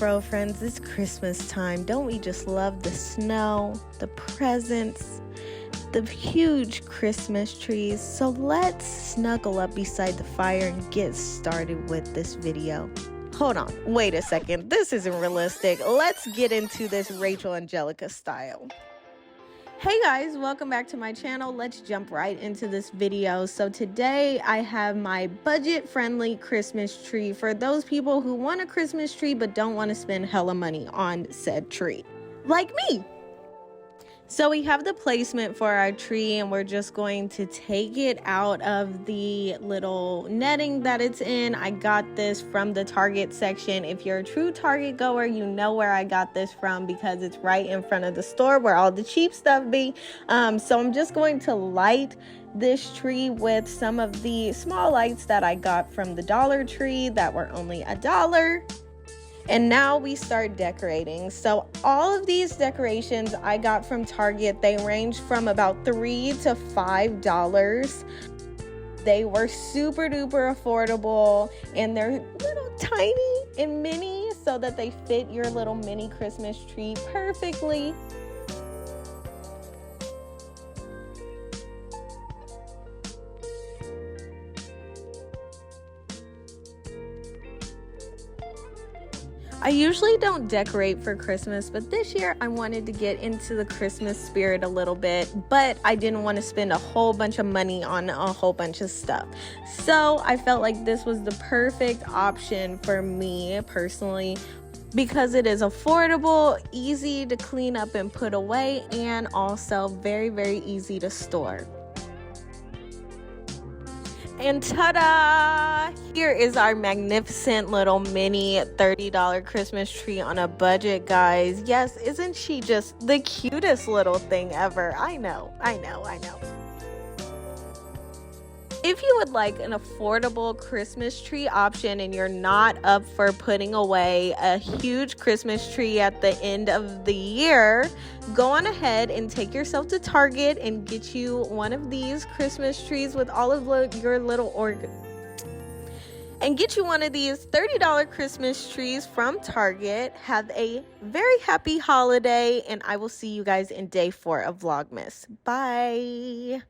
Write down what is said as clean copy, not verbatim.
fro friends, it's Christmas time. Don't we just love the snow, the presents, the huge Christmas trees? So let's snuggle up beside the fire and get started with this video. Hold on, wait a second. This isn't realistic. Let's get into this Rachel Angelica style. Hey guys, welcome back to my channel. Let's jump right into this video. So today I have my budget-friendly Christmas tree for those people who want a Christmas tree but don't want to spend hella money on said tree, like me. So we have the placement for our tree, and we're just going to take it out of the little netting that it's in. I got this from the Target section. If you're a true Target goer, you know where I got this from because it's right in front of the store where all the cheap stuff be. So I'm just going to light this tree with some of the small lights that I got from the Dollar Tree that were only $1. And now we start decorating. So all of these decorations I got from Target. They range from about $3 to $5. They were super duper affordable, and they're little tiny and mini so that they fit your little mini Christmas tree perfectly. I usually don't decorate for Christmas, but this year I wanted to get into the Christmas spirit a little bit, but I didn't want to spend a whole bunch of money on a whole bunch of stuff. So I felt like this was the perfect option for me personally, because it is affordable, easy to clean up and put away, and also very, very easy to store. And ta-da! Here is our magnificent little mini $30 Christmas tree on a budget, guys. Yes, isn't she just the cutest little thing ever? I know. If you would like an affordable Christmas tree option and you're not up for putting away a huge Christmas tree at the end of the year, go on ahead and take yourself to Target and get you one of these Christmas trees with all of your little and get you one of these $30 Christmas trees from Target. Have a very happy holiday, and I will see you guys in day 4 of Vlogmas. Bye.